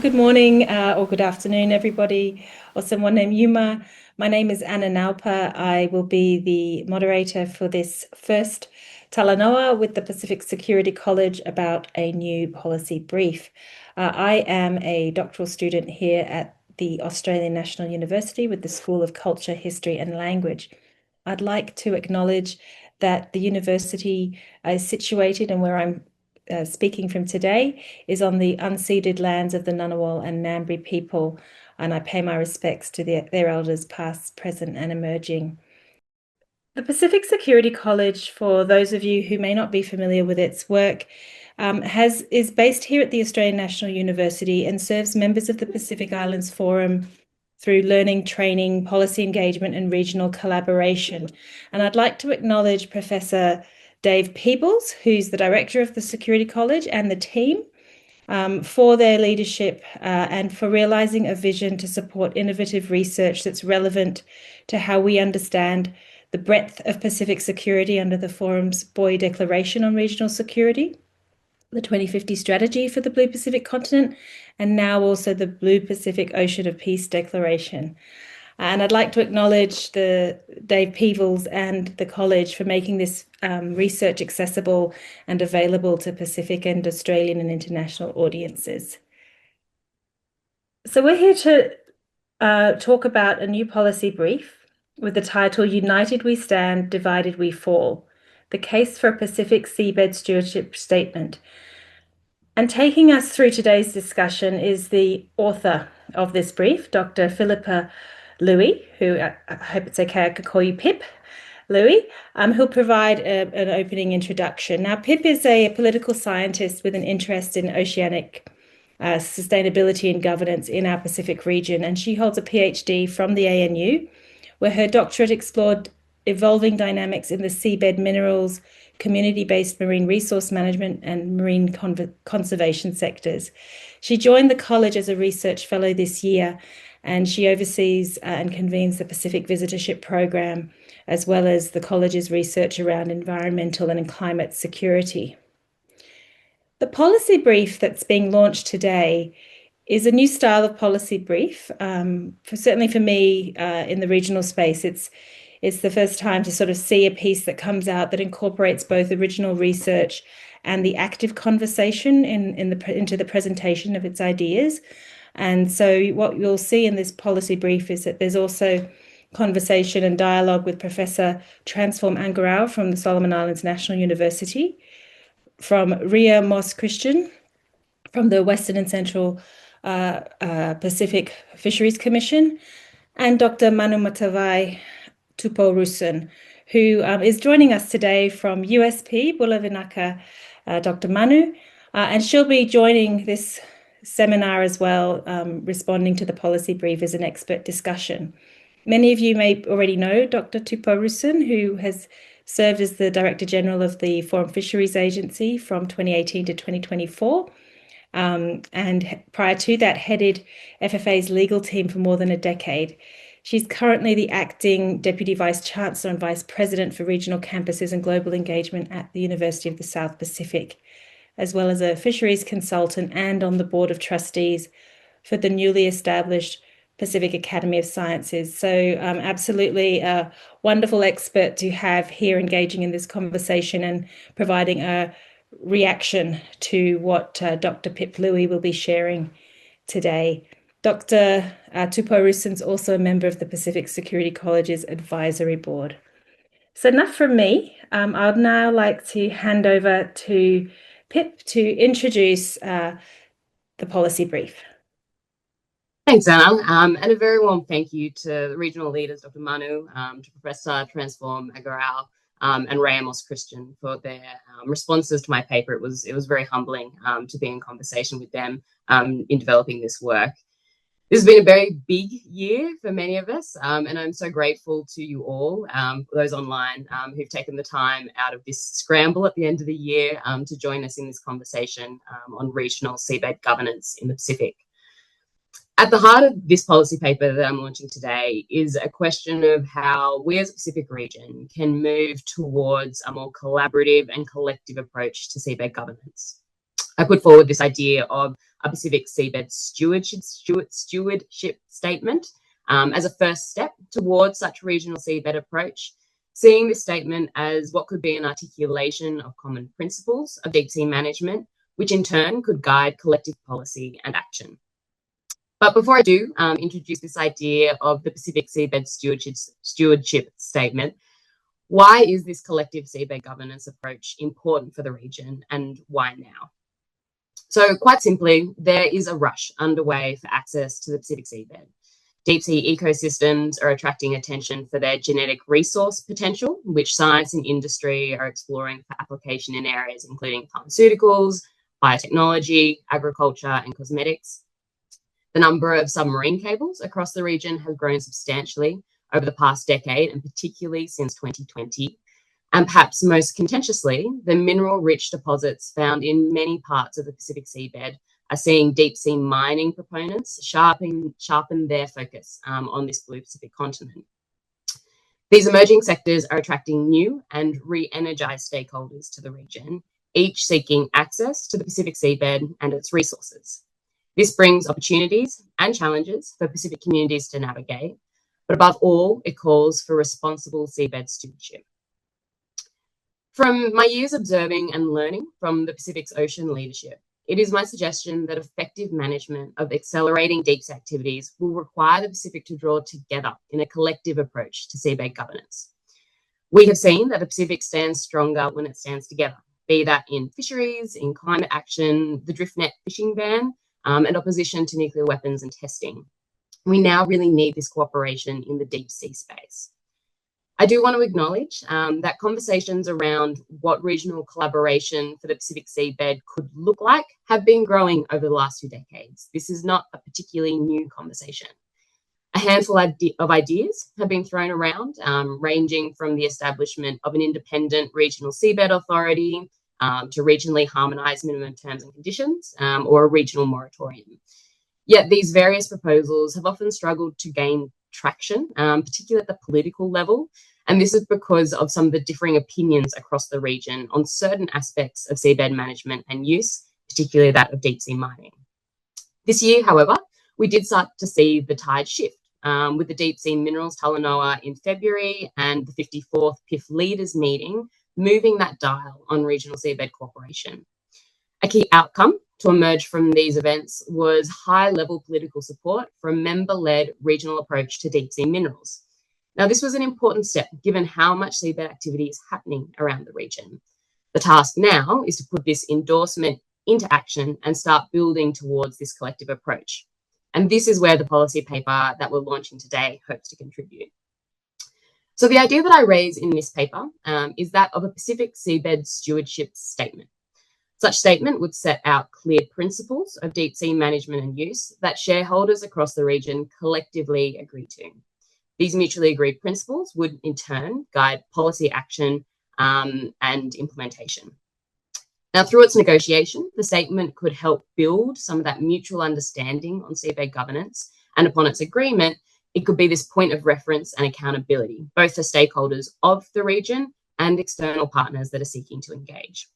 Good morning or good afternoon, everybody, or someone named Yuma. My name is Anna Naupa. I will be the moderator for this first Talanoa with the Pacific Security College about a new policy brief. I am a doctoral student here at the Australian National University with the School of Culture, History and Language. I'd like to acknowledge that the university is situated and where I'm speaking from today is on the unceded lands of the Ngunnawal and Ngambri people, and I pay my respects to their elders past, present and emerging. The Pacific Security College, for those of you who may not be familiar with its work, is based here at the Australian National University and serves members of the Pacific Islands Forum through learning, training, policy engagement and regional collaboration. And I'd like to acknowledge Professor Dave Peebles, who's the director of the Security College, and the team for their leadership and for realizing a vision to support innovative research that's relevant to how we understand the breadth of Pacific security under the Forum's Boy Declaration on Regional Security, the 2050 Strategy for the Blue Pacific Continent, and now also the Blue Pacific Ocean of Peace Declaration. And I'd like to acknowledge Dave Peebles and the college for making this research accessible and available to Pacific and Australian and international audiences. So we're here to talk about a new policy brief with the title United We Stand, Divided We Fall, the case for a Pacific Seabed Stewardship Statement. And taking us through today's discussion is the author of this brief, Dr. Philippa Louey, who I hope it's okay, I could call you Pip Louey, who'll provide an opening introduction. Now, Pip is a political scientist with an interest in oceanic sustainability and governance in our Pacific region, and she holds a PhD from the ANU, where her doctorate explored evolving dynamics in the seabed minerals, community-based marine resource management and marine conservation sectors. She joined the college as a research fellow this year, and she oversees and convenes the Pacific Visitorship Program, as well as the college's research around environmental and climate security. The policy brief that's being launched today is a new style of policy brief. Certainly for me, in the regional space, it's the first time to sort of see a piece that comes out that incorporates both original research and the active conversation into the presentation of its ideas. And so what you'll see in this policy brief is that there's also conversation and dialogue with Professor Transform Angarao from the Solomon Islands National University, from Ria Moss Christian from the Western and Central Pacific Fisheries Commission, and Dr. Manu Tupou-Roosen, who is joining us today from USP, Bula Vinaka, Dr. Manu, and she'll be joining this seminar as well, responding to the policy brief as an expert discussion. Many of you may already know Dr. Tupou-Roosen, who has served as the Director General of the Foreign Fisheries Agency from 2018 to 2024. And prior to that, headed FFA's legal team for more than a decade. She's currently the acting Deputy Vice Chancellor and Vice President for Regional Campuses and Global Engagement at the University of the South Pacific, as well as a fisheries consultant and on the Board of Trustees for the newly established Pacific Academy of Sciences. So absolutely a wonderful expert to have here engaging in this conversation and providing a reaction to what Dr. Pip Louey will be sharing today. Dr. Tupou-Roosen is also a member of the Pacific Security College's Advisory Board. So enough from me. I'd now like to hand over to Pip to introduce the policy brief. Thanks, Anna, and a very warm thank you to the regional leaders, Dr. Manu, to Professor Transform Angarao, and Ramos Christian for their responses to my paper. It was very humbling to be in conversation with them in developing this work. This has been a very big year for many of us, and I'm so grateful to you all, those online who've taken the time out of this scramble at the end of the year to join us in this conversation on regional seabed governance in the Pacific. At the heart of this policy paper that I'm launching today is a question of how we as a Pacific region can move towards a more collaborative and collective approach to seabed governance. I put forward this idea of a Pacific Seabed Stewardship Statement as a first step towards such a regional seabed approach, seeing this statement as what could be an articulation of common principles of deep sea management, which in turn could guide collective policy and action. But before I do introduce this idea of the Pacific Seabed Stewardship Statement, why is this collective seabed governance approach important for the region, and why now? So quite simply, there is a rush underway for access to the Pacific seabed. Deep sea ecosystems are attracting attention for their genetic resource potential, which science and industry are exploring for application in areas including pharmaceuticals, biotechnology, agriculture, and cosmetics. The number of submarine cables across the region has grown substantially over the past decade, and particularly since 2020. And perhaps most contentiously, the mineral-rich deposits found in many parts of the Pacific seabed are seeing deep-sea mining proponents sharpen their focus on this blue Pacific continent. These emerging sectors are attracting new and re-energized stakeholders to the region, each seeking access to the Pacific seabed and its resources. This brings opportunities and challenges for Pacific communities to navigate, but above all, it calls for responsible seabed stewardship. From my years observing and learning from the Pacific's ocean leadership, it is my suggestion that effective management of accelerating deep sea activities will require the Pacific to draw together in a collective approach to seabed governance. We have seen that the Pacific stands stronger when it stands together, be that in fisheries, in climate action, the drift net fishing ban, and opposition to nuclear weapons and testing. We now really need this cooperation in the deep sea space. I do want to acknowledge that conversations around what regional collaboration for the Pacific seabed could look like have been growing over the last 2 decades. This is not a particularly new conversation. A handful of ideas have been thrown around, ranging from the establishment of an independent regional seabed authority to regionally harmonised minimum terms and conditions, or a regional moratorium. Yet these various proposals have often struggled to gain traction, particularly at the political level, and this is because of some of the differing opinions across the region on certain aspects of seabed management and use, particularly that of deep sea mining. This year, however, we did start to see the tide shift, with the Deep Sea Minerals Talanoa in February and the 54th PIF Leaders meeting moving that dial on regional seabed cooperation. A key outcome to emerge from these events was high-level political support for a member-led regional approach to deep sea minerals. Now, this was an important step given how much seabed activity is happening around the region. The task now is to put this endorsement into action and start building towards this collective approach. And this is where the policy paper that we're launching today hopes to contribute. So the idea that I raise in this paper is that of a Pacific Seabed Stewardship Statement. Such statement would set out clear principles of deep sea management and use that shareholders across the region collectively agree to. These mutually agreed principles would in turn guide policy action and implementation. Now, through its negotiation, the statement could help build some of that mutual understanding on seabed governance, and upon its agreement, it could be this point of reference and accountability, both for stakeholders of the region and external partners that are seeking to engage.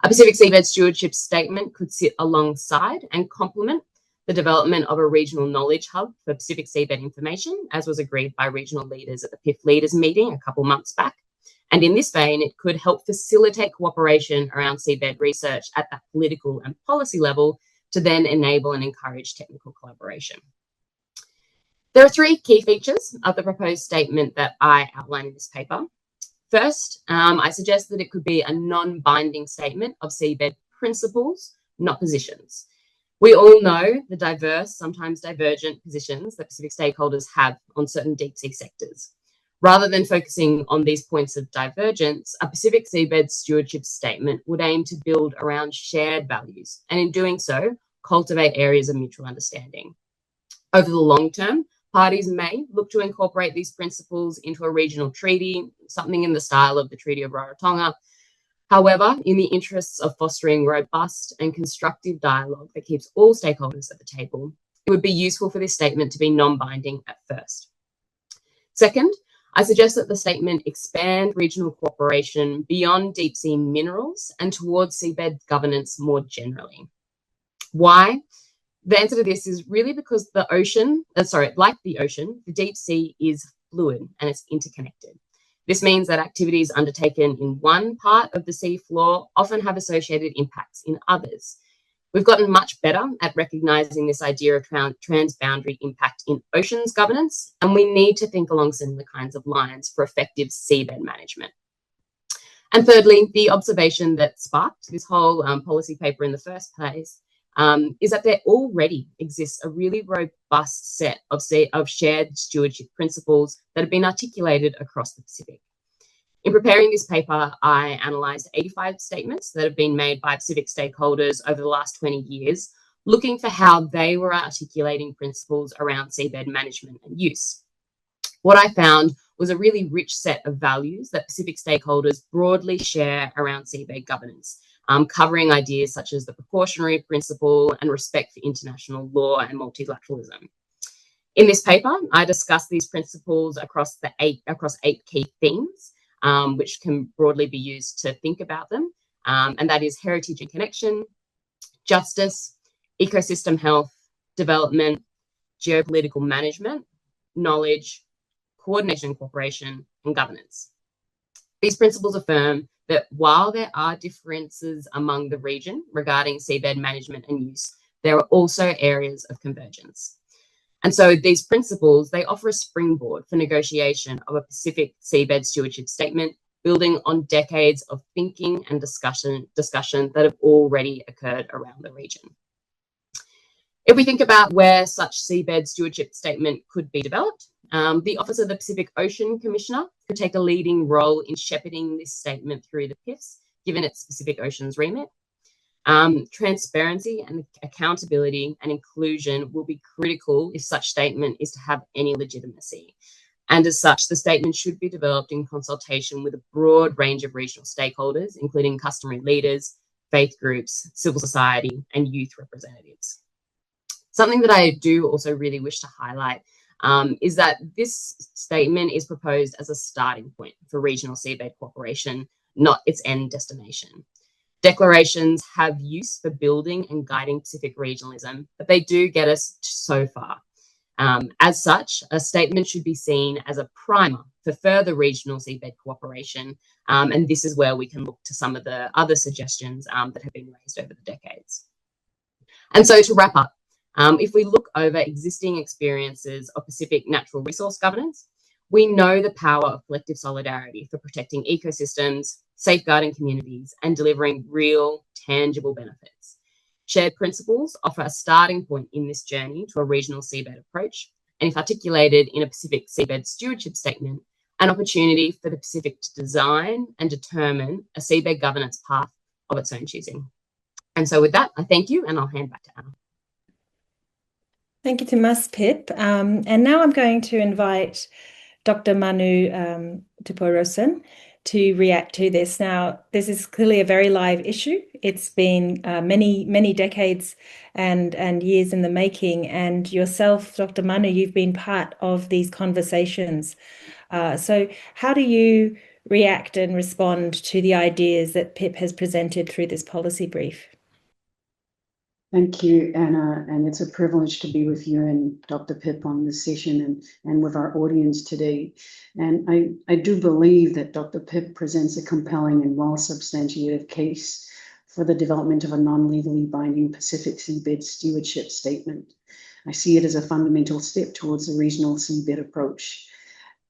A Pacific Seabed Stewardship Statement could sit alongside and complement the development of a regional knowledge hub for Pacific seabed information, as was agreed by regional leaders at the PIF Leaders meeting a couple months back. And in this vein, it could help facilitate cooperation around seabed research at that political and policy level to then enable and encourage technical collaboration. There are 3 key features of the proposed statement that I outline in this paper. First, I suggest that it could be a non-binding statement of seabed principles, not positions. We all know the diverse, sometimes divergent positions that Pacific stakeholders have on certain deep sea sectors. Rather than focusing on these points of divergence, a Pacific Seabed Stewardship Statement would aim to build around shared values, and in doing so, cultivate areas of mutual understanding. Over the long term, parties may look to incorporate these principles into a regional treaty, something in the style of the Treaty of Rarotonga. However, in the interests of fostering robust and constructive dialogue that keeps all stakeholders at the table, it would be useful for this statement to be non-binding at first. Second, I suggest that the statement expand regional cooperation beyond deep sea minerals and towards seabed governance more generally. Why? The answer to this is really because the ocean, like the ocean, the deep sea is fluid and it's interconnected. This means that activities undertaken in one part of the sea floor often have associated impacts in others. We've gotten much better at recognising this idea of transboundary impact in oceans governance, and we need to think along similar kinds of lines for effective seabed management. And thirdly, the observation that sparked this whole policy paper in the first place is that there already exists a really robust set of shared stewardship principles that have been articulated across the Pacific. In preparing this paper, I analysed 85 statements that have been made by Pacific stakeholders over the last 20 years, looking for how they were articulating principles around seabed management and use. What I found was a really rich set of values that Pacific stakeholders broadly share around seabed governance, covering ideas such as the precautionary principle and respect for international law and multilateralism. In this paper, I discuss these principles across eight key themes, which can broadly be used to think about them. And that is heritage and connection, justice, ecosystem health, development, geopolitical management, knowledge, coordination and cooperation, and governance. These principles affirm that while there are differences among the region regarding seabed management and use, there are also areas of convergence. And so these principles, they offer a springboard for negotiation of a Pacific Seabed Stewardship Statement, building on decades of thinking and discussion that have already occurred around the region. If we think about where such seabed stewardship statement could be developed, the Office of the Pacific Ocean Commissioner could take a leading role in shepherding this statement through the PIFs, given its Pacific Oceans remit. Transparency and accountability and inclusion will be critical if such statement is to have any legitimacy. And as such, the statement should be developed in consultation with a broad range of regional stakeholders, including customary leaders, faith groups, civil society, and youth representatives. Something that I do also really wish to highlight is that this statement is proposed as a starting point for regional seabed cooperation, not its end destination. Declarations have use for building and guiding Pacific regionalism, but they do get us so far. As such, a statement should be seen as a primer for further regional seabed cooperation, and this is where we can look to some of the other suggestions that have been raised over the decades. And so to wrap up, if we look over existing experiences of Pacific natural resource governance, we know the power of collective solidarity for protecting ecosystems, safeguarding communities, and delivering real, tangible benefits. Shared principles offer a starting point in this journey to a regional seabed approach, and if articulated in a Pacific Seabed Stewardship Statement, an opportunity for the Pacific to design and determine a seabed governance path of its own choosing. And so with that, I thank you, and I'll hand back to Anna. Thank you to Ms. Pip. And now I'm going to invite Dr. Manu Tupou-Roosen to react to this. Now, this is clearly a very live issue. It's been many decades and years in the making. And yourself, Dr. Manu, you've been part of these conversations. So how do you react and respond to the ideas that Pip has presented through this policy brief? Thank you, Anna, and it's a privilege to be with you and Dr. Pip on this session and with our audience today. And I do believe that Dr. Pip presents a compelling and well-substantiated case for the development of a non-legally binding Pacific Seabed Stewardship Statement. I see it as a fundamental step towards a regional seabed approach.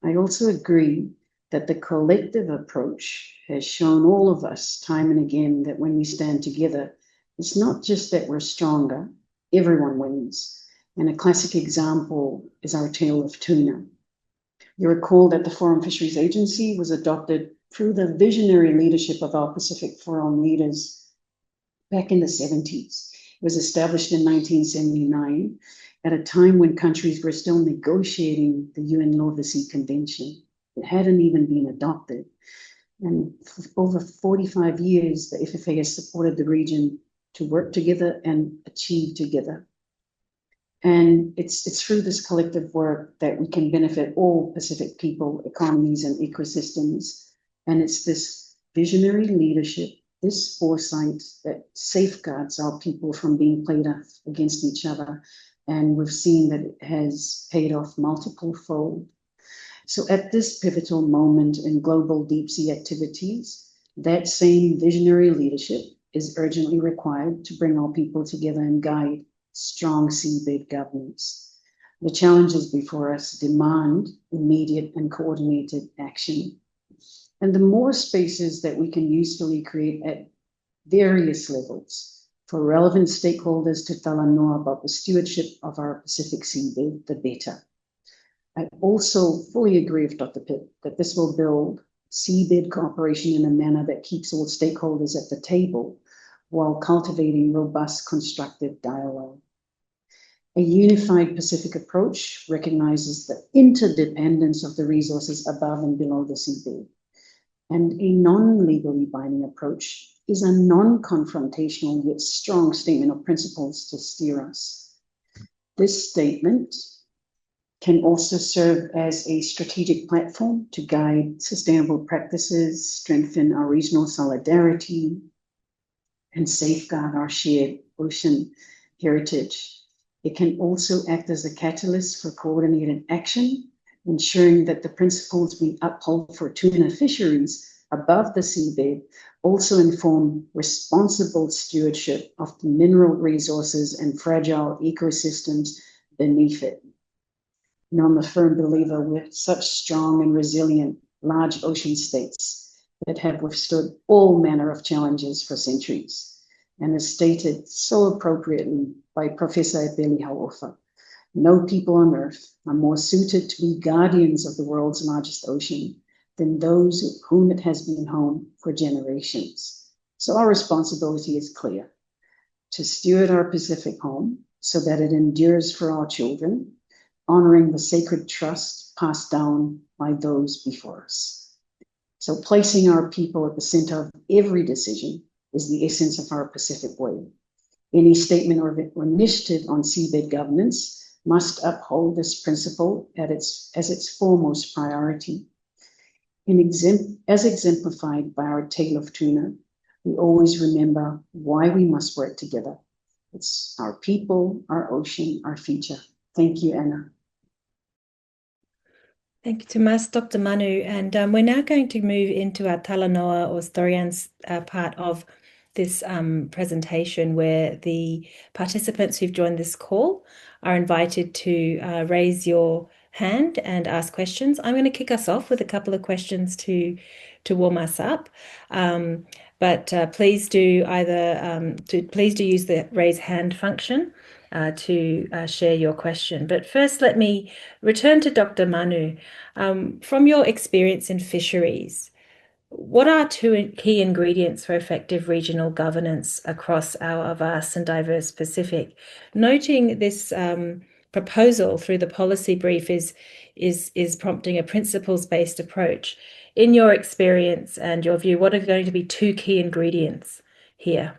I also agree that the collective approach has shown all of us time and again that when we stand together, it's not just that we're stronger, everyone wins. And a classic example is our tale of tuna. You recall that the Foreign Fisheries Agency was adopted through the visionary leadership of our Pacific Forum leaders back in the 70s. It was established in 1979 at a time when countries were still negotiating the UN Law of the Sea Convention. It hadn't even been adopted. And for over 45 years, the FFA has supported the region to work together and achieve together. And it's through this collective work that we can benefit all Pacific people, economies, and ecosystems. And it's this visionary leadership, this foresight that safeguards our people from being played off against each other. And we've seen that it has paid off multiple fold. So at this pivotal moment in global deep sea activities, that same visionary leadership is urgently required to bring our people together and guide strong seabed governance. The challenges before us demand immediate and coordinated action. And the more spaces that we can usefully create at various levels for relevant stakeholders to talanoa about the stewardship of our Pacific seabed, the better. I also fully agree with Dr. Pitt that this will build seabed cooperation in a manner that keeps all stakeholders at the table while cultivating robust, constructive dialogue. A unified Pacific approach recognizes the interdependence of the resources above and below the seabed. And a non-legally binding approach is a non-confrontational yet strong statement of principles to steer us. This statement can also serve as a strategic platform to guide sustainable practices, strengthen our regional solidarity, and safeguard our shared ocean heritage. It can also act as a catalyst for coordinated action, ensuring that the principles we uphold for tuna fisheries above the seabed also inform responsible stewardship of the mineral resources and fragile ecosystems beneath it. And I'm a firm believer we're such strong and resilient large ocean states that have withstood all manner of challenges for centuries. And as stated so appropriately by Professor Ebeli Hau'ofa, no people on Earth are more suited to be guardians of the world's largest ocean than those whom it has been home for generations. So our responsibility is clear: to steward our Pacific home so that it endures for our children, honoring the sacred trust passed down by those before us. So placing our people at the center of every decision is the essence of our Pacific way. Any statement or initiative on seabed governance must uphold this principle as its foremost priority. As exemplified by our tale of tuna, we always remember why we must work together. It's our people, our ocean, our future. Thank you, Anna. Thank you, Tomas, Dr. Manu. And we're now going to move into our talanoa or Storians part of this presentation, where the participants who've joined this call are invited to raise your hand and ask questions. I'm going to kick us off with a couple of questions to warm us up. But please do use the raise hand function to share your question. But first, let me return to Dr. Manu. From your experience in fisheries, what are two key ingredients for effective regional governance across our vast and diverse Pacific? Noting this proposal through the policy brief is prompting a principles-based approach. In your experience and your view, what are going to be two key ingredients here?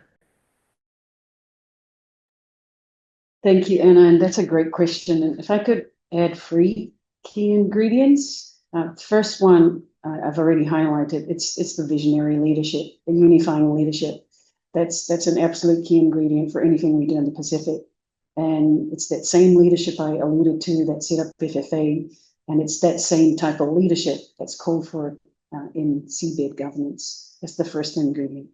Thank you, Anna, and that's a great question. And if I could add 3 key ingredients. First one, I've already highlighted, it's the visionary leadership, the unifying leadership. That's an absolute key ingredient for anything we do in the Pacific. And it's that same leadership I alluded to that set up FFA, and it's that same type of leadership that's called for in seabed governance. That's the first ingredient.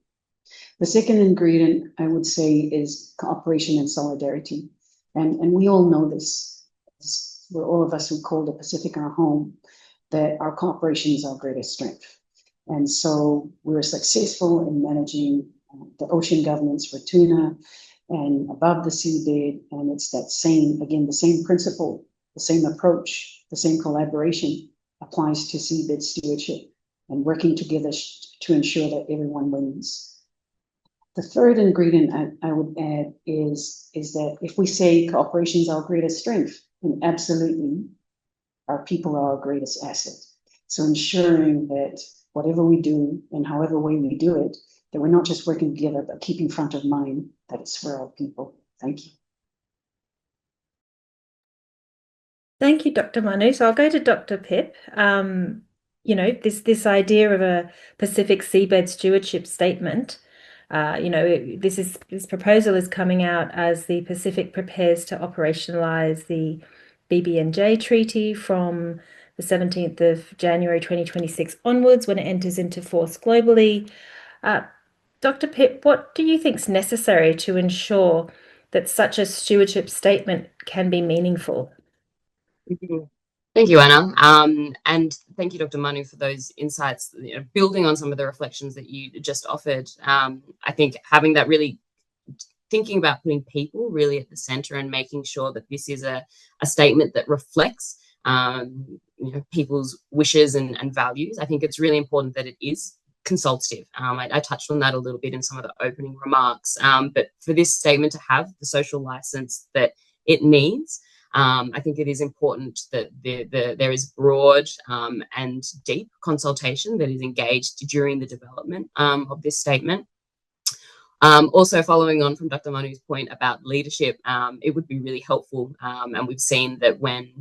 The second ingredient, I would say, is cooperation and solidarity. And we all know this. For all of us who call the Pacific our home, that our cooperation is our greatest strength. And so we're successful in managing the ocean governance for tuna and above the seabed. And it's that same, again, the same principle, the same approach, the same collaboration applies to seabed stewardship and working together to ensure that everyone wins. The third ingredient I would add is that if we say cooperation is our greatest strength, then absolutely our people are our greatest asset. So ensuring that whatever we do and however way we do it, that we're not just working together, but keeping front of mind that it's for our people. Thank you. Thank you, Dr. Manu. So I'll go to Dr. Pip. This idea of a Pacific Seabed Stewardship Statement. This proposal is coming out as the Pacific prepares to operationalize the BBNJ Treaty from the 17th of January 2026 onwards, when it enters into force globally. Dr. Pip, what do you think is necessary to ensure that such a stewardship statement can be meaningful? Thank you, Anna. And thank you, Dr. Manu, for those insights. Building on some of the reflections that you just offered, I think having that really thinking about putting people really at the center and making sure that this is a statement that reflects people's wishes and values. I think it's really important that it is consultative. I touched on that a little bit in some of the opening remarks, but for this statement to have the social license that it needs, I think it is important that there is broad and deep consultation that is engaged during the development of this statement. Also, following on from Dr. Manu's point about leadership, it would be really helpful, and we've seen that when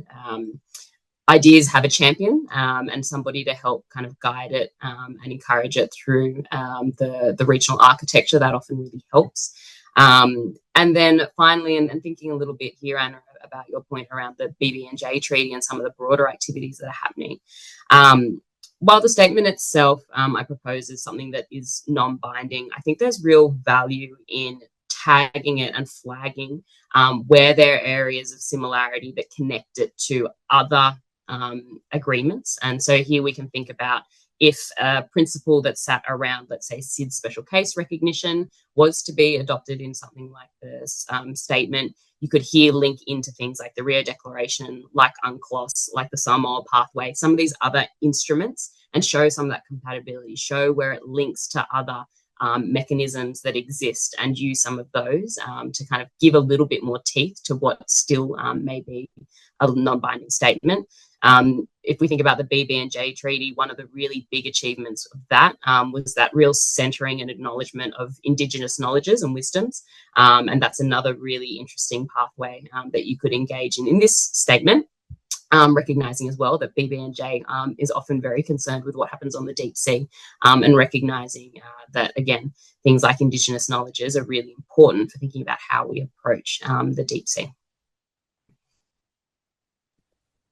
ideas have a champion and somebody to help kind of guide it and encourage it through the regional architecture, that often really helps. And then finally, and thinking a little bit here, Anna, about your point around the BBNJ Treaty and some of the broader activities that are happening. While the statement itself, I propose, is something that is non-binding, I think there's real value in tagging it and flagging where there are areas of similarity that connect it to other agreements. And so here we can think about if a principle that sat around, let's say, SIDS special case recognition was to be adopted in something like this statement, you could here link into things like the Rio Declaration, like UNCLOS, like the Samoa Pathway, some of these other instruments, and show some of that compatibility, show where it links to other mechanisms that exist, and use some of those to kind of give a little bit more teeth to what still may be a non-binding statement. If we think about the BBNJ Treaty, one of the really big achievements of that was that real centering and acknowledgement of Indigenous knowledges and wisdoms. And that's another really interesting pathway that you could engage in this statement, recognising as well that BBNJ is often very concerned with what happens on the deep sea, and recognising that, again, things like Indigenous knowledges are really important for thinking about how we approach the deep sea.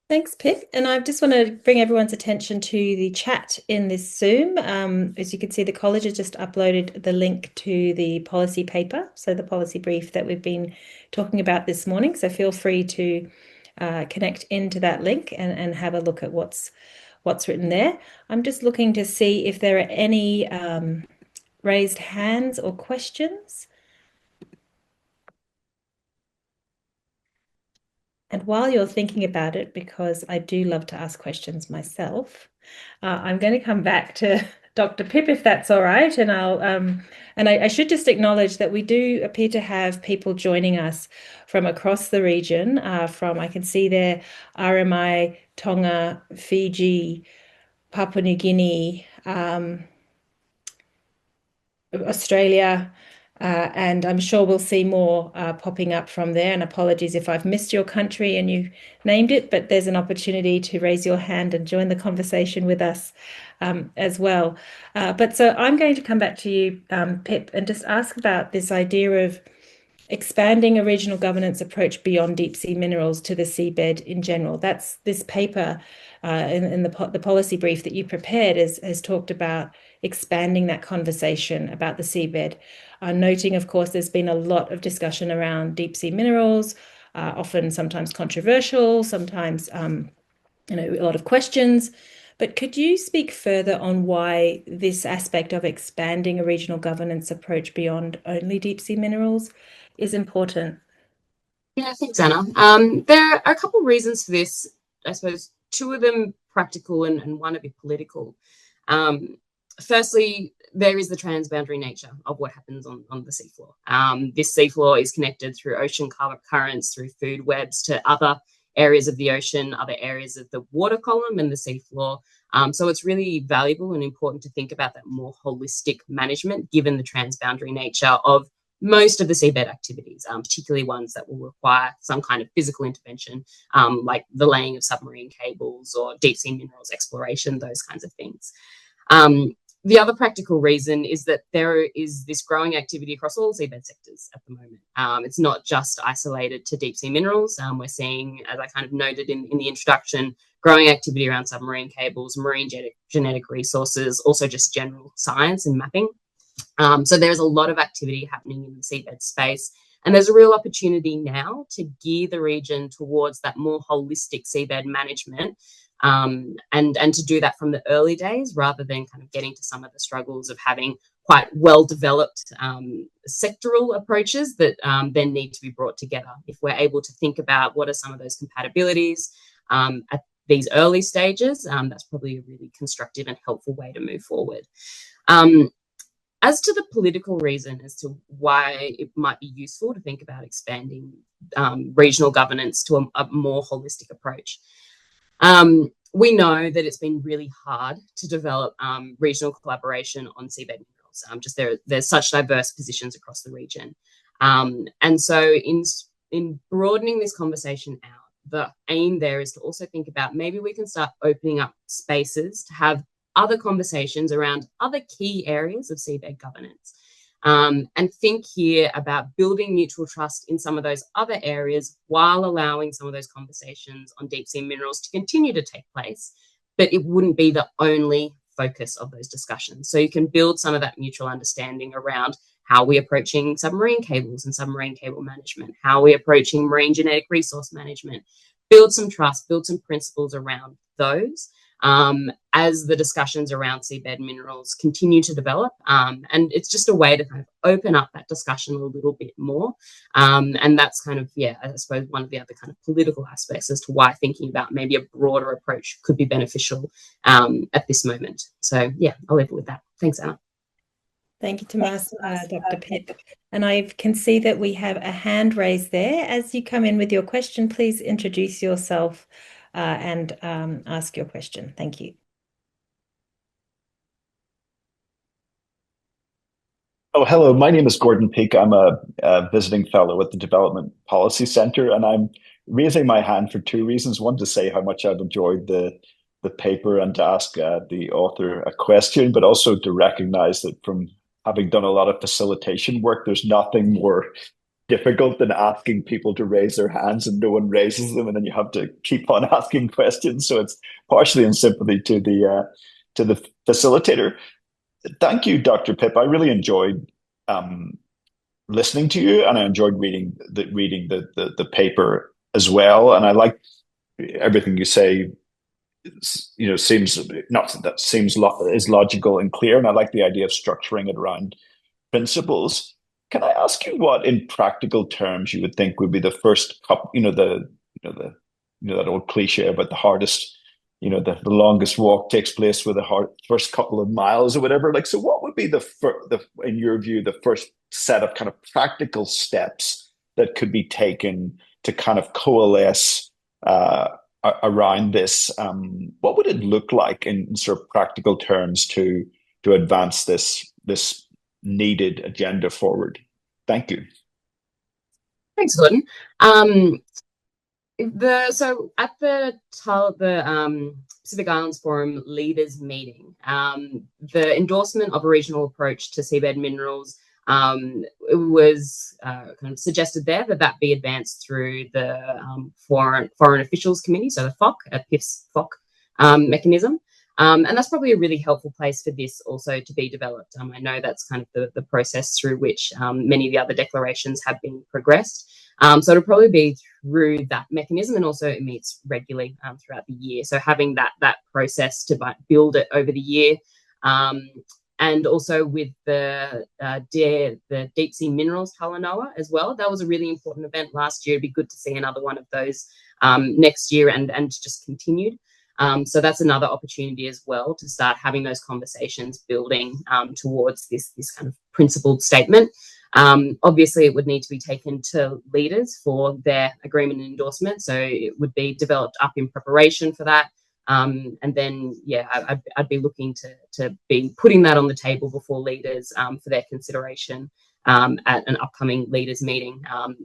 Thanks, Pip. And I just want to bring everyone's attention to the chat in this Zoom. As you can see, the college has just uploaded the link to the policy paper, so the policy brief that we've been talking about this morning. So feel free to connect into that link and have a look at what's written there. I'm just looking to see if there are any raised hands or questions. And while you're thinking about it, because I do love to ask questions myself, I'm going to come back to Dr. Pip, if that's all right. And I should just acknowledge that we do appear to have people joining us from across the region. I can see there RMI, Tonga, Fiji, Papua New Guinea, Australia. And I'm sure we'll see more popping up from there. And apologies if I've missed your country and you named it, but there's an opportunity to raise your hand and join the conversation with us as well. So I'm going to come back to you, Pip, and just ask about this idea of expanding a regional governance approach beyond deep sea minerals to the seabed in general. That's this paper in the policy brief that you prepared has talked about expanding that conversation about the seabed. Noting, of course, there's been a lot of discussion around deep sea minerals, often sometimes controversial, sometimes a lot of questions. But could you speak further on why this aspect of expanding a regional governance approach beyond only deep sea minerals is important? Yeah, thanks, Anna. There are a couple of reasons for this. I suppose two of them practical and one a bit political. Firstly, there is the transboundary nature of what happens on the seafloor. This seafloor is connected through ocean currents, through food webs to other areas of the ocean, other areas of the water column and the seafloor. So it's really valuable and important to think about that more holistic management, given the transboundary nature of most of the seabed activities, particularly ones that will require some kind of physical intervention, like the laying of submarine cables or deep sea minerals exploration, those kinds of things. The other practical reason is that there is this growing activity across all seabed sectors at the moment. It's not just isolated to deep sea minerals. We're seeing, as I kind of noted in the introduction, growing activity around submarine cables, marine genetic resources, also just general science and mapping. So there's a lot of activity happening in the seabed space. And there's a real opportunity now to gear the region towards that more holistic seabed management, and to do that from the early days rather than kind of getting to some of the struggles of having quite well-developed sectoral approaches that then need to be brought together. If we're able to think about what are some of those compatibilities at these early stages, that's probably a really constructive and helpful way to move forward. As to the political reason as to why it might be useful to think about expanding regional governance to a more holistic approach, we know that it's been really hard to develop regional collaboration on seabed minerals. There's such diverse positions across the region. And so in broadening this conversation out, the aim there is to also think about maybe we can start opening up spaces to have other conversations around other key areas of seabed governance, and think here about building mutual trust in some of those other areas while allowing some of those conversations on deep sea minerals to continue to take place, but it wouldn't be the only focus of those discussions. So you can build some of that mutual understanding around how we're approaching submarine cables and submarine cable management, how we're approaching marine genetic resource management, build some trust, build some principles around those, as the discussions around seabed minerals continue to develop. And it's just a way to kind of open up that discussion a little bit more. And that's kind of, I suppose one of the other kind of political aspects as to why thinking about maybe a broader approach could be beneficial at this moment. So I'll leave it with that. Thanks, Anna. Thank you, Tomas, Dr. Pip. And I can see that we have a hand raised there. As you come in with your question, please introduce yourself and ask your question. Thank you. Oh, hello. My name is Gordon Peake. I'm a visiting fellow at the Development Policy Centre, and I'm raising my hand for two reasons. One, to say how much I've enjoyed the paper and to ask the author a question, but also to recognise that from having done a lot of facilitation work, there's nothing more difficult than asking people to raise their hands and no one raises them, and then you have to keep on asking questions. So it's partially in sympathy to the facilitator. Thank you, Dr. Pip. I really enjoyed listening to you, and I enjoyed reading the paper as well. And I like everything you say. Seems is logical and clear, and I like the idea of structuring it around principles. Can I ask you what, in practical terms, you would think would be the first couple? That old cliche about the hardest, the longest walk takes place with the first couple of miles or whatever. So what would be in your view, the first set of kind of practical steps that could be taken to kind of coalesce around this? What would it look like in sort of practical terms to advance this needed agenda forward? Thank you. Thanks, Gordon. So at the Pacific Islands Forum leaders meeting, the endorsement of a regional approach to seabed minerals, it was kind of suggested there that be advanced through the Foreign Officials Committee, so the FOC, PIF's FOC mechanism. And that's probably a really helpful place for this also to be developed. I know that's kind of the process through which many of the other declarations have been progressed. So it'll probably be through that mechanism, and also it meets regularly throughout the year. So having that process to build it over the year, and also with the deep sea minerals Talanoa as well. That was a really important event last year. It'd be good to see another one of those next year and just continued. So that's another opportunity as well to start having those conversations building towards this kind of principled statement. Obviously, it would need to be taken to leaders for their agreement and endorsement. So it would be developed up in preparation for that. And then, I'd be looking to be putting that on the table before leaders for their consideration. at an upcoming leaders meeting.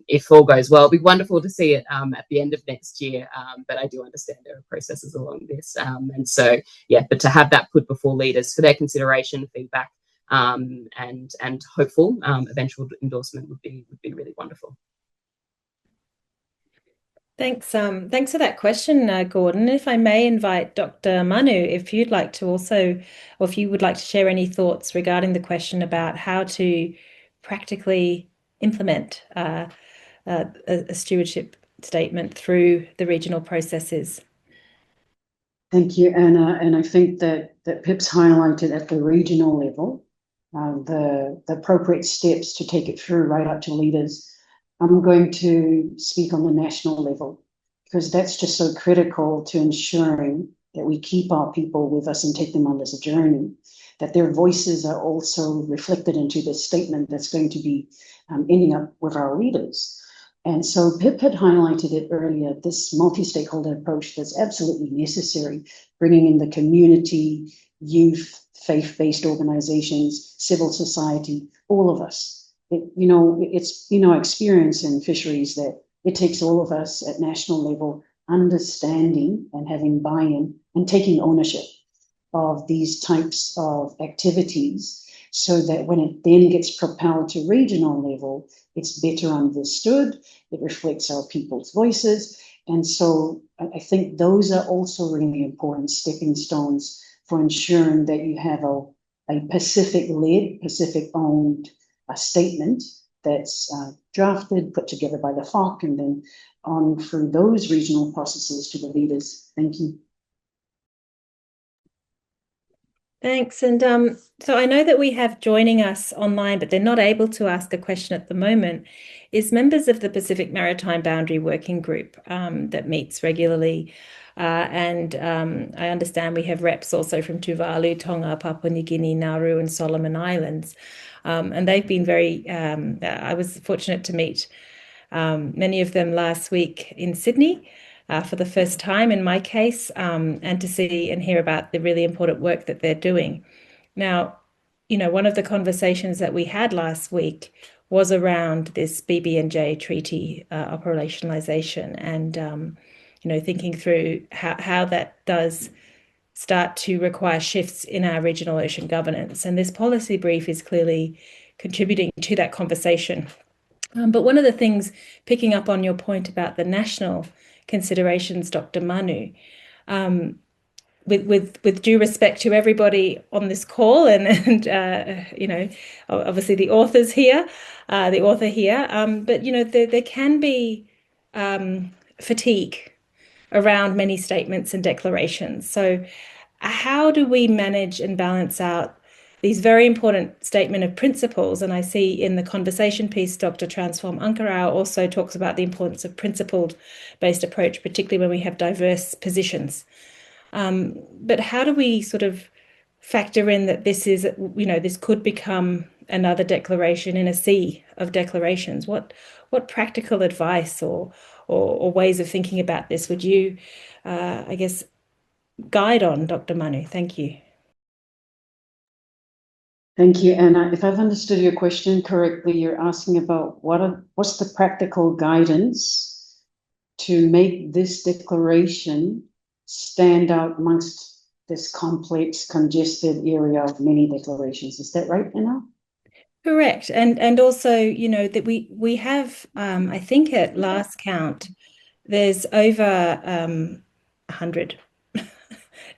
If all goes well, it'll be wonderful to see it at the end of next year, but I do understand there are processes along this. And so, yeah, but to have that put before leaders for their consideration, feedback, and hopeful eventual endorsement would be really wonderful. Thanks. Thanks for that question, Gordon. If I may invite Dr. Manu, if you'd like to also, or if you would like to share any thoughts regarding the question about how to practically implement a stewardship statement through the regional processes. Thank you, Anna. And I think that Pip's highlighted at the regional level the appropriate steps to take it through right up to leaders. I'm going to speak on the national level because that's just so critical to ensuring that we keep our people with us and take them on this journey, that their voices are also reflected into the statement that's going to be ending up with our leaders. And so Pip had highlighted it earlier, this multi-stakeholder approach that's absolutely necessary, bringing in the community, youth, faith-based organizations, civil society, all of us. It's been our experience in fisheries that it takes all of us at national level understanding and having buy-in and taking ownership of these types of activities so that when it then gets propelled to regional level, it's better understood, it reflects our people's voices. And so I think those are also really important stepping stones for ensuring that you have a Pacific-led, Pacific-owned statement that's drafted, put together by the FOC, and then on through those regional processes to the leaders. Thank you. Thanks. And so I know that we have joining us online, but they're not able to ask a question at the moment, is members of the Pacific Maritime Boundary Working Group that meets regularly. And I understand we have reps also from Tuvalu, Tonga, Papua New Guinea, Nauru, and Solomon Islands. And they've been very, I was fortunate to meet many of them last week in Sydney for the first time in my case, and to see and hear about the really important work that they're doing. Now, one of the conversations that we had last week was around this BB&J treaty operationalization and, thinking through how that does start to require shifts in our regional ocean governance. And this policy brief is clearly contributing to that conversation. But one of the things, picking up on your point about the national considerations, Dr. Manu, with due respect to everybody on this call and obviously the authors here, the author here, but there can be fatigue around many statements and declarations. So how do we manage and balance out these very important statement of principles? And I see in the conversation piece, Dr. Transform Ankarau also talks about the importance of principled-based approach, particularly when we have diverse positions. But how do we sort of factor in that this is, this could become another declaration in a sea of declarations? What practical advice or ways of thinking about this would you, I guess, guide on, Dr. Manu? Thank you. Thank you, Anna. If I've understood your question correctly, you're asking about what's the practical guidance to make this declaration stand out amongst this complex, congested area of many declarations. Is that right, Anna? Correct. And also, that we have, I think at last count, there's over 100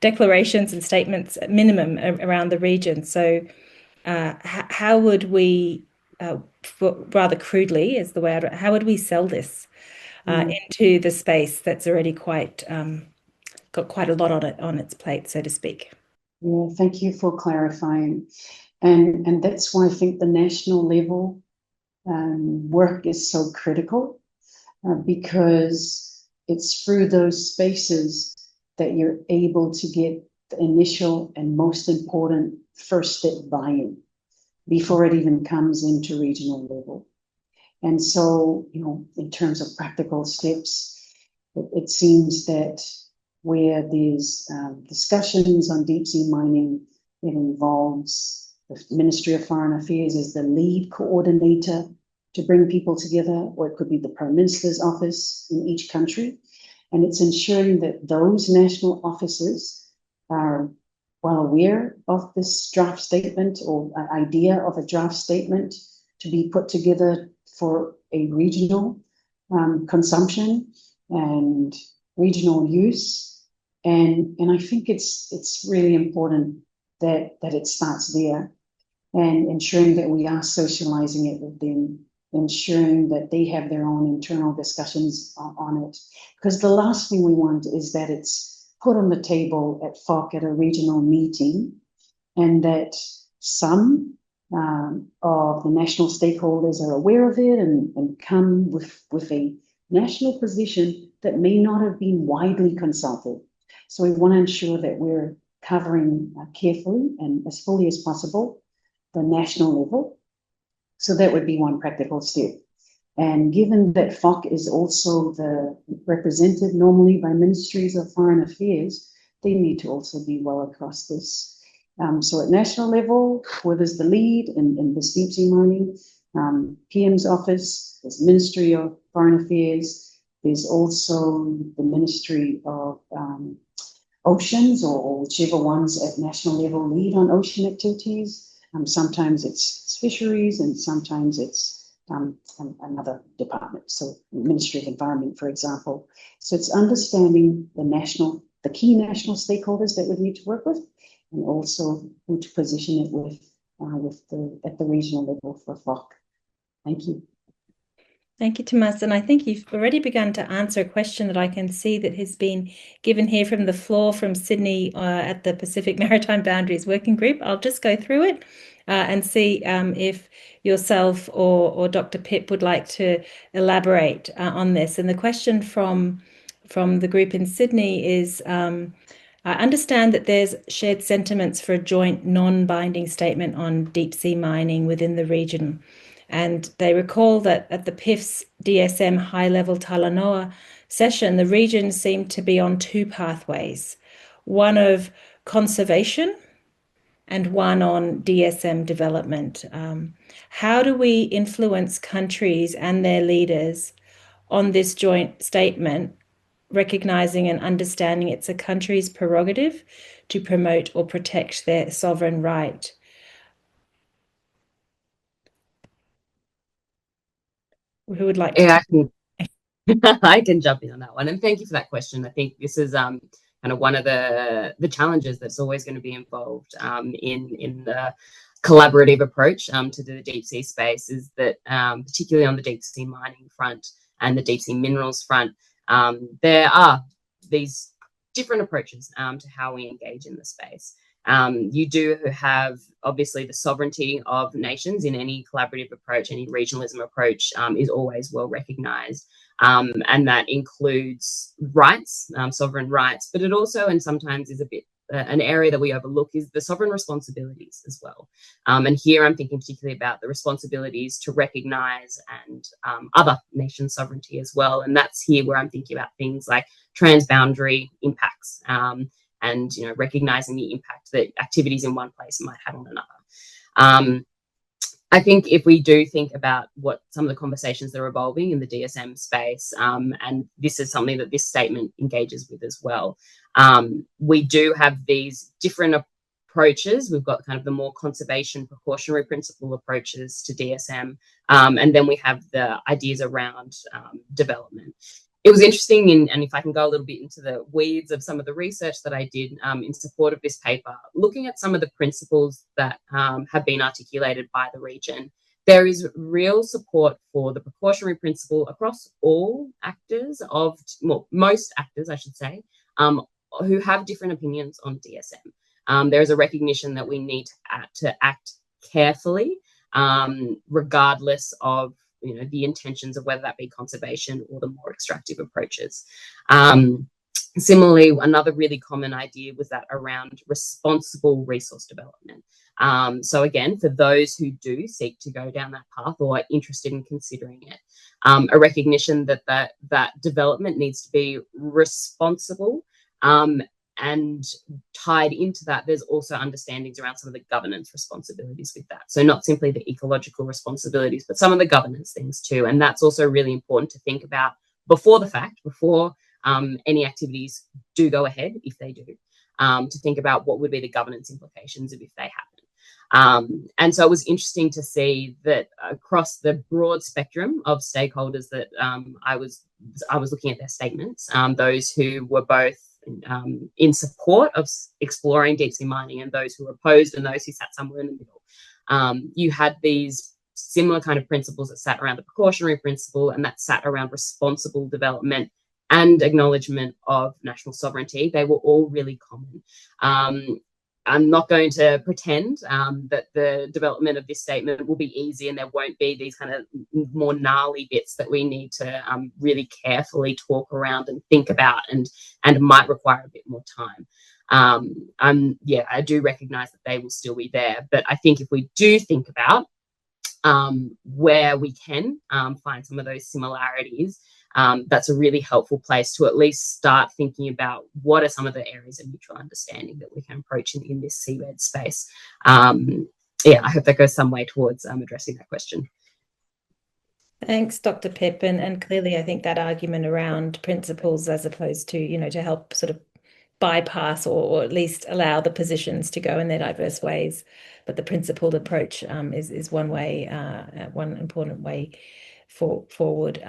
declarations and statements at minimum around the region. So how would we, rather crudely is the way how would we sell this into the space that's already got quite a lot on its plate, so to speak? Yeah, thank you for clarifying. And that's why I think the national level work is so critical because it's through those spaces that you're able to get the initial and most important first step buy-in before it even comes into regional level. And so, in terms of practical steps, it seems that where there's discussions on deep sea mining, it involves the Ministry of Foreign Affairs as the lead coordinator to bring people together, or it could be the Prime Minister's office in each country. And it's ensuring that those national offices are well aware of this draft statement or an idea of a draft statement to be put together for a regional consumption and regional use. And I think it's really important that it starts there, and ensuring that we are socializing it with them, ensuring that they have their own internal discussions on it. Because the last thing we want is that it's put on the table at FOC at a regional meeting, and that some of the national stakeholders are aware of it and come with a national position that may not have been widely consulted. So we want to ensure that we're covering carefully and as fully as possible the national level. So that would be one practical step. And given that FOC is also represented normally by ministries of foreign affairs, they need to also be well across this. So at national level, where there's the lead in this deep sea mining, PM's office, there's Ministry of Foreign Affairs, there's also the Ministry of Oceans, or whichever ones at national level lead on ocean activities. Sometimes it's fisheries, and sometimes it's another department. So Ministry of Environment, for example. So it's understanding the key national stakeholders that we need to work with, and also who to position it with at the regional level for FOC. Thank you. Thank you, Tomas. And I think you've already begun to answer a question that I can see that has been given here from the floor from Sydney at the Pacific Maritime Boundaries Working Group. I'll just go through it and see if yourself or Dr. Pip would like to elaborate on this. And the question from the group in Sydney is, I understand that there's shared sentiments for a joint non-binding statement on deep sea mining within the region. And they recall that at the PIF's DSM high-level Talanoa session, the region seemed to be on two pathways, one of conservation and one on DSM development. How do we influence countries and their leaders on this joint statement, recognizing and understanding it's a country's prerogative to promote or protect their sovereign right? Who would like to? Yeah, I can jump in on that one. And thank you for that question. I think this is kind of one of the challenges that's always going to be involved in the collaborative approach to the deep sea space, is that particularly on the deep sea mining front and the deep sea minerals front, there are these different approaches to how we engage in the space. You do have, obviously, the sovereignty of nations in any collaborative approach. Any regionalism approach is always well recognised, and that includes rights, sovereign rights, but it also, and sometimes is a bit an area that we overlook, is the sovereign responsibilities as well. And here I'm thinking particularly about the responsibilities to recognise and other nations' sovereignty as well. And that's here where I'm thinking about things like transboundary impacts, and recognizing the impact that activities in one place might have on another. I think if we do think about what some of the conversations that are evolving in the DSM space, and this is something that this statement engages with as well, we do have these different approaches. We've got kind of the more conservation precautionary principle approaches to DSM, and then we have the ideas around development. It was interesting, and if I can go a little bit into the weeds of some of the research that I did in support of this paper, looking at some of the principles that have been articulated by the region, there is real support for the precautionary principle across all actors most actors, I should say, who have different opinions on DSM. There is a recognition that we need to act carefully, regardless of the intentions of whether that be conservation or the more extractive approaches. Similarly, another really common idea was that around responsible resource development. So again, for those who do seek to go down that path or are interested in considering it, a recognition that development needs to be responsible, And tied into that, there's also understandings around some of the governance responsibilities with that. So not simply the ecological responsibilities, but some of the governance things too. And that's also really important to think about before the fact, before any activities do go ahead, if they do, to think about what would be the governance implications of if they happen. And so it was interesting to see that across the broad spectrum of stakeholders that I was looking at their statements, those who were both in support of exploring deep sea mining and those who were opposed and those who sat somewhere in the middle. You had these similar kind of principles that sat around the precautionary principle and that sat around responsible development and acknowledgement of national sovereignty. They were all really common. I'm not going to pretend that the development of this statement will be easy and there won't be these kind of more gnarly bits that we need to really carefully talk around and think about and might require a bit more time. I do recognise that they will still be there. But I think if we do think about where we can find some of those similarities, that's a really helpful place to at least start thinking about what are some of the areas of mutual understanding that we can approach in this seabed space. I hope that goes some way towards addressing that question. Thanks, Dr. Pip. And clearly, I think that argument around principles as opposed to, to help sort of bypass or at least allow the positions to go in their diverse ways. But the principled approach is one way, one important way forward.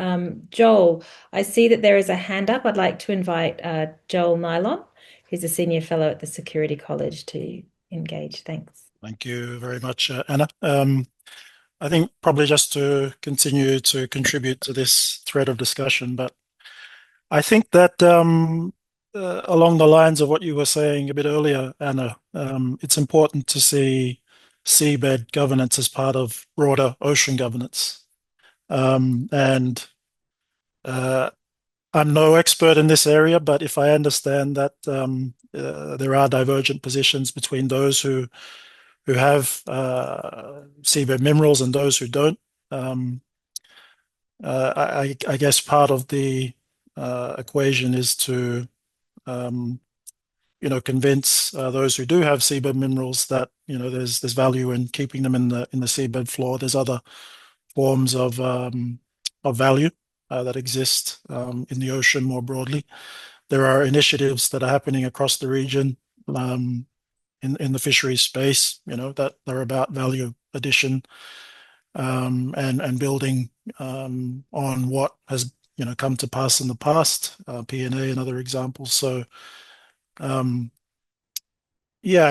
Joel, I see that there is a hand up. I'd like to invite Joel Nylon, who's a senior fellow at the Security College, to engage. Thanks. Thank you very much, Anna. I think probably just to continue to contribute to this thread of discussion, but I think that along the lines of what you were saying a bit earlier, Anna, it's important to see seabed governance as part of broader ocean governance. And I'm no expert in this area, but if I understand that there are divergent positions between those who have seabed minerals and those who don't, I guess part of the equation is to convince those who do have seabed minerals that there's value in keeping them in the seabed floor. There's other forms of value that exist in the ocean more broadly. There are initiatives that are happening across the region in the fisheries space, that are about value addition and building on what has come to pass in the past, P&A and other examples. So I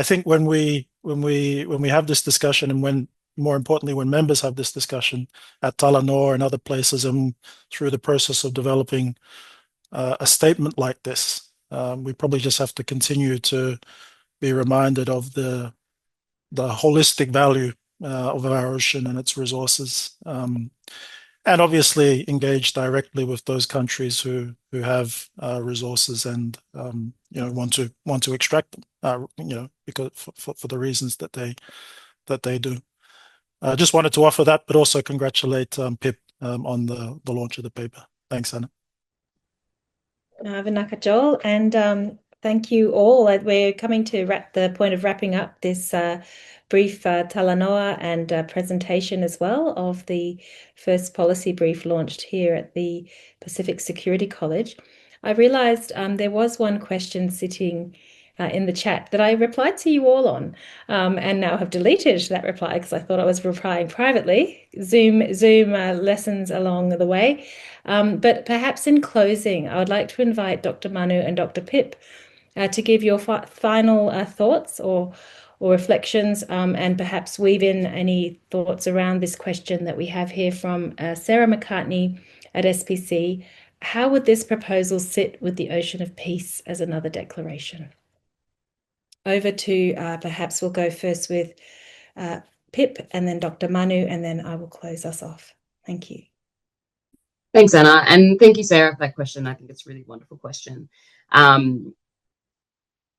think when we have this discussion, and more importantly, when members have this discussion at Talanoa and other places, and through the process of developing a statement like this, we probably just have to continue to be reminded of the holistic value of our ocean and its resources, and obviously engage directly with those countries who have resources and want to extract them, because for the reasons that they do. I just wanted to offer that, but also congratulate Pip on the launch of the paper. Thanks, Anna. Vinaka, Joel, and thank you all. We're coming to the point of wrapping up this brief Talanoa and presentation as well of the first policy brief launched here at the Pacific Security College. I realised there was one question sitting in the chat that I replied to you all on, and now have deleted that reply because I thought I was replying privately. Zoom lessons along the way. But perhaps in closing, I would like to invite Dr. Manu and Dr. Pip to give your final thoughts or reflections, and perhaps weave in any thoughts around this question that we have here from Sarah McCartney at SPC. How would this proposal sit with the Ocean of Peace as another declaration? Over to perhaps we'll go first with Pip and then Dr. Manu, and then I will close us off. Thank you. Thanks, Anna. And thank you, Sarah, for that question. I think it's a really wonderful question.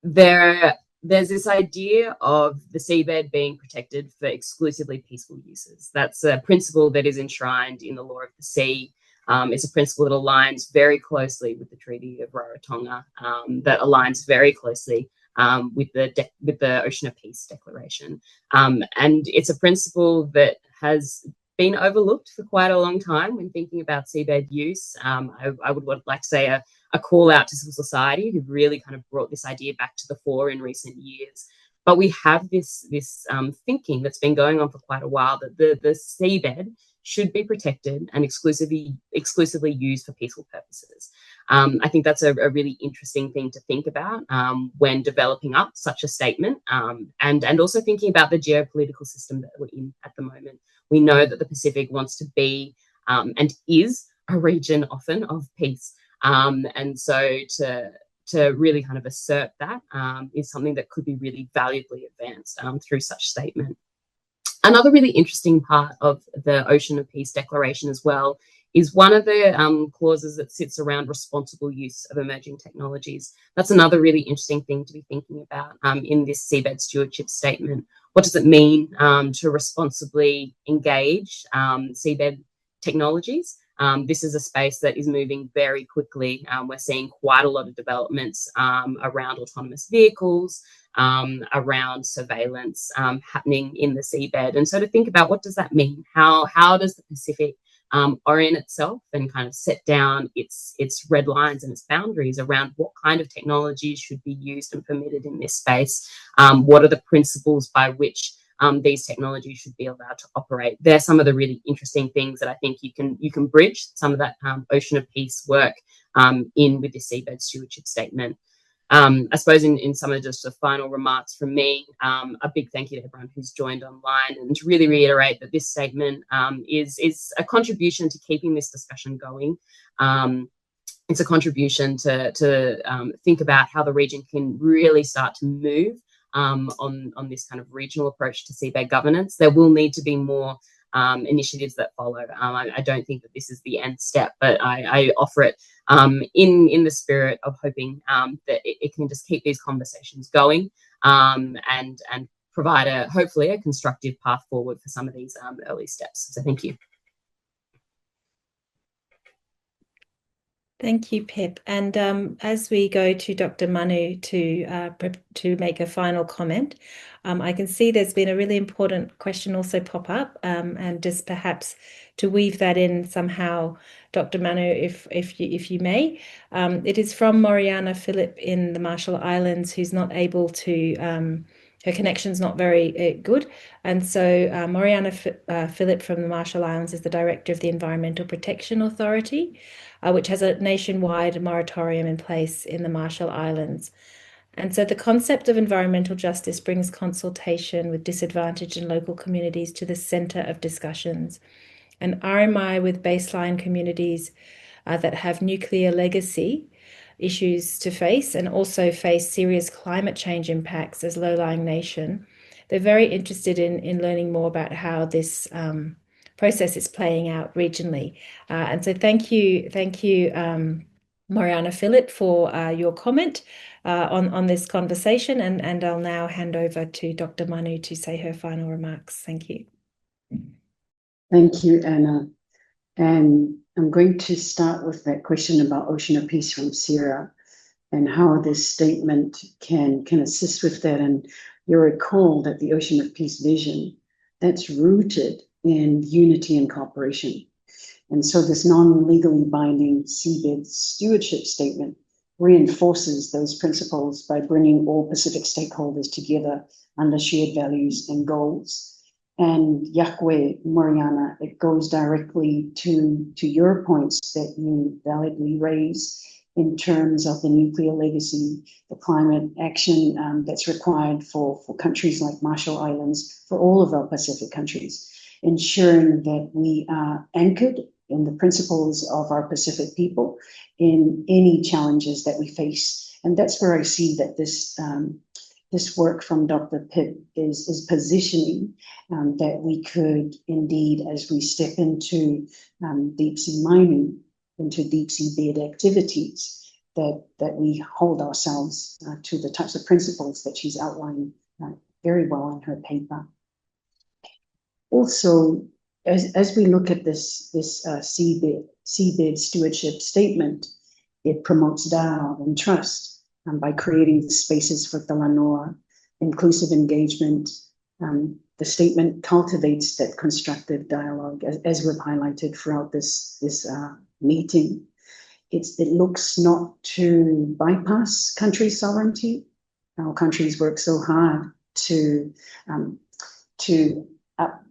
There's this idea of the seabed being protected for exclusively peaceful uses. That's a principle that is enshrined in the law of the sea. It's a principle that aligns very closely with the Treaty of Rarotonga, that aligns very closely with the Ocean of Peace Declaration. And it's a principle that has been overlooked for quite a long time when thinking about seabed use. I would like to say a call out to civil society, who've really kind of brought this idea back to the fore in recent years. But we have this thinking that's been going on for quite a while, that the seabed should be protected and exclusively used for peaceful purposes. I think that's a really interesting thing to think about when developing up such a statement, and also thinking about the geopolitical system that we're in at the moment. We know that the Pacific wants to be and is a region often of peace. And so to really kind of assert that is something that could be really valuably advanced through such statement. Another really interesting part of the Ocean of Peace Declaration as well is one of the clauses that sits around responsible use of emerging technologies. That's another really interesting thing to be thinking about in this seabed stewardship statement. What does it mean to responsibly engage seabed technologies? This is a space that is moving very quickly. We're seeing quite a lot of developments around autonomous vehicles, around surveillance happening in the seabed. And so to think about, what does that mean? How does the Pacific orient itself and kind of set down its red lines and its boundaries around what kind of technologies should be used and permitted in this space? What are the principles by which these technologies should be allowed to operate? They're some of the really interesting things that I think you can bridge some of that Ocean of Peace work in with the seabed stewardship statement. I suppose in some of just the final remarks from me, a big thank you to everyone who's joined online, and to really reiterate that this statement is a contribution to keeping this discussion going. It's a contribution to think about how the region can really start to move on this kind of regional approach to seabed governance. There will need to be more initiatives that follow. I don't think that this is the end step, but I offer it in the spirit of hoping that it can just keep these conversations going and provide hopefully a constructive path forward for some of these early steps. So thank you. Thank you, Pip. And as we go to Dr. Manu to make a final comment, I can see there's been a really important question also pop up, and just perhaps to weave that in somehow, Dr. Manu, if you may. It is from Mariana Philip in the Marshall Islands, who's not able to. Her connection's not very good. And so Mariana Philip from the Marshall Islands is the director of the Environmental Protection Authority, which has a nationwide moratorium in place in the Marshall Islands. And so the concept of environmental justice brings consultation with disadvantaged and local communities to the center of discussions. And RMI with baseline communities that have nuclear legacy issues to face, and also face serious climate change impacts as low-lying nation. They're very interested in learning more about how this process is playing out regionally. And so thank you, Mariana Philip, for your comment on this conversation. And I'll now hand over to Dr. Manu to say her final remarks. Thank you. Thank you, Anna. And I'm going to start with that question about Ocean of Peace from Sarah and how this statement can assist with that. And you'll recall that the Ocean of Peace vision, that's rooted in unity and cooperation. And so this non-legally binding seabed stewardship statement reinforces those principles by bringing all Pacific stakeholders together under shared values and goals. And Yahweh, Mariana, it goes directly to your points that you validly raise in terms of the nuclear legacy, the climate action that's required for countries like Marshall Islands, for all of our Pacific countries, ensuring that we are anchored in the principles of our Pacific people in any challenges that we face. And that's where I see that this work from Dr. Pip is positioning that we could indeed, as we step into deep sea mining, into deep sea bed activities, that we hold ourselves to the types of principles that she's outlined very well in her paper. Also, as we look at this seabed stewardship statement, it promotes dialogue and trust by creating spaces for Talanoa, inclusive engagement. The statement cultivates that constructive dialogue, as we've highlighted throughout this meeting. It looks not to bypass country sovereignty. Our countries work so hard to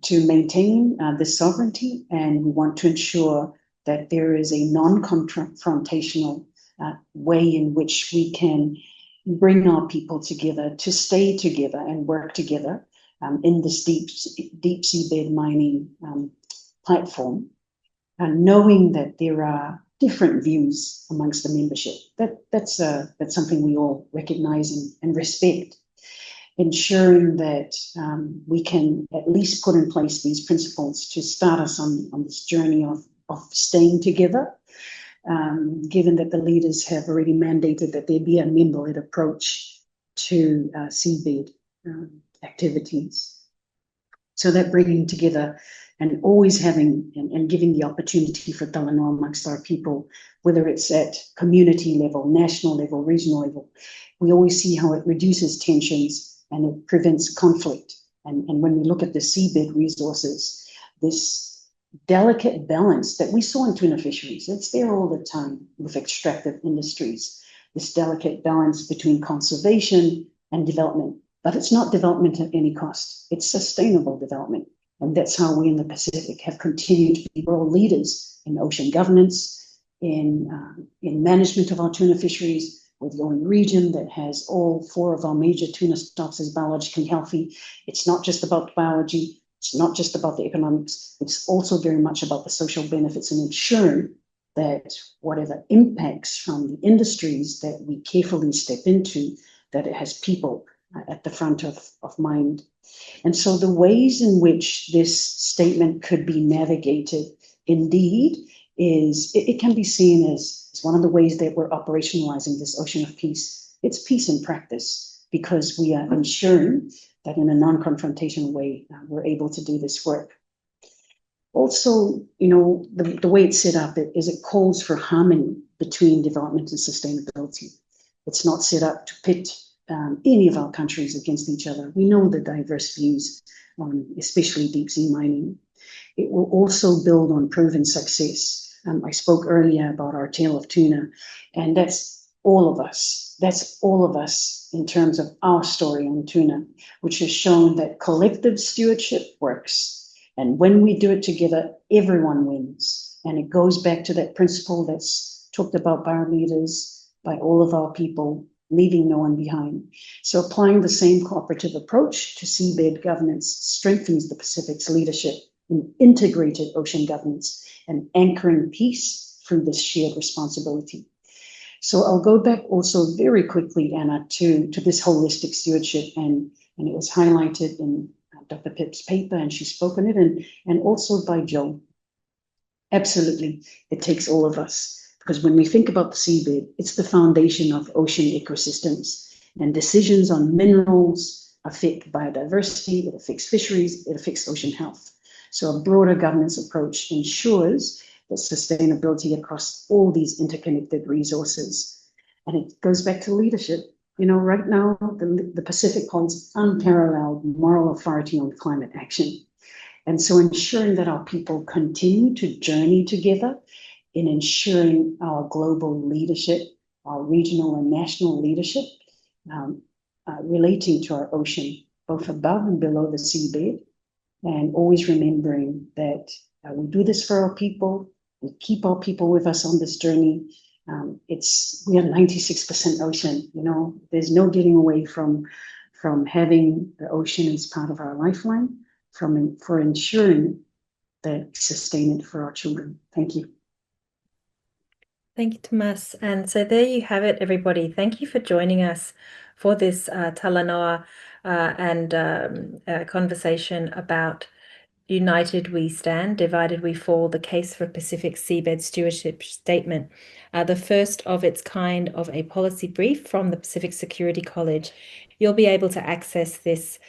maintain this sovereignty, and we want to ensure that there is a non-confrontational way in which we can bring our people together to stay together and work together in this deep seabed mining platform, knowing that there are different views amongst the membership. That's something we all recognize and respect. Ensuring that we can at least put in place these principles to start us on this journey of staying together, given that the leaders have already mandated that there be a member-led approach to seabed activities. So that bringing together and always having and giving the opportunity for Talanoa amongst our people, whether it's at community level, national level, regional level, we always see how it reduces tensions and it prevents conflict. And when we look at the seabed resources, this delicate balance that we saw in tuna fisheries, it's there all the time with extractive industries, this delicate balance between conservation and development. But it's not development at any cost. It's sustainable development. And that's how we in the Pacific have continued to be world leaders in ocean governance, in management of our tuna fisheries. We're the only region that has all 4 of our major tuna stocks as biologically healthy. It's not just about biology. It's not just about the economics. It's also very much about the social benefits and ensuring that whatever impacts from the industries that we carefully step into, that it has people at the front of mind. And so the ways in which this statement could be navigated indeed is, it can be seen as one of the ways that we're operationalizing this ocean of peace. It's peace in practice because we are ensuring that in a non-confrontational way, we're able to do this work. Also, the way it's set up is it calls for harmony between development and sustainability. It's not set up to pit any of our countries against each other. We know the diverse views on especially deep sea mining. It will also build on proven success. I spoke earlier about our tale of tuna, and that's all of us. That's all of us in terms of our story on tuna, which has shown that collective stewardship works. And when we do it together, everyone wins. And it goes back to that principle that's talked about by our leaders, by all of our people, leaving no one behind. So applying the same cooperative approach to seabed governance strengthens the Pacific's leadership in integrated ocean governance and anchoring peace through this shared responsibility. So I'll go back also very quickly, Anna, to this holistic stewardship, and it was highlighted in Dr. Pip's paper, and she spoke on it, and also by Joe. Absolutely, it takes all of us. Because when we think about the seabed, it's the foundation of ocean ecosystems, and decisions on minerals affect biodiversity, it affects fisheries, it affects ocean health. So a broader governance approach ensures that sustainability across all these interconnected resources. And it goes back to leadership. Right now, the Pacific holds unparalleled moral authority on climate action. And so ensuring that our people continue to journey together in ensuring our global leadership, our regional and national leadership, relating to our ocean, both above and below the seabed, and always remembering that we do this for our people, we keep our people with us on this journey. We are 96% ocean, there's no getting away from having the ocean as part of our lifeline, for ensuring that we sustain it for our children. Thank you. Thank you, Tomas. And so there you have it, everybody. Thank you for joining us for this Talanoa and conversation about United We Stand, Divided We Fall, the case for Pacific Seabed Stewardship Statement, the first of its kind of a policy brief from the Pacific Security College. You'll be able to access this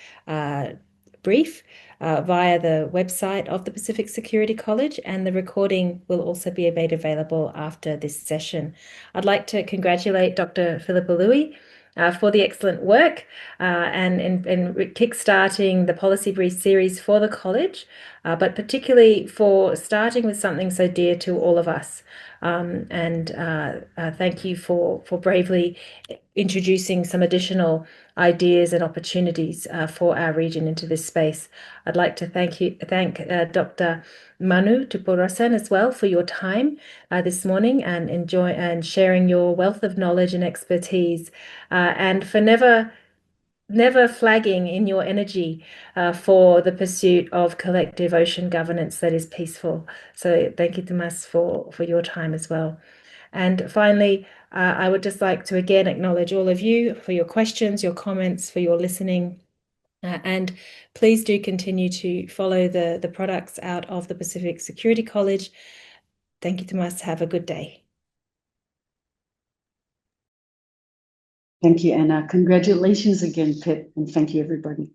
brief via the website of the Pacific Security College, and the recording will also be made available after this session. I'd like to congratulate Dr. Philippa Louey for the excellent work and in kickstarting the Policy Brief series for the college, but particularly for starting with something so dear to all of us. Thank you for bravely introducing some additional ideas and opportunities for our region into this space. I'd like to thank Dr. Manu Tupou-Roosen as well for your time this morning and sharing your wealth of knowledge and expertise, and for never flagging in your energy for the pursuit of collective ocean governance that is peaceful. So thank you, Tomas, for your time as well. And finally, I would just like to again acknowledge all of you for your questions, your comments, for your listening. And please do continue to follow the products out of the Pacific Security College. Thank you, Tomas. Have a good day. Thank you, Anna. Congratulations again, Pip, and thank you, everybody.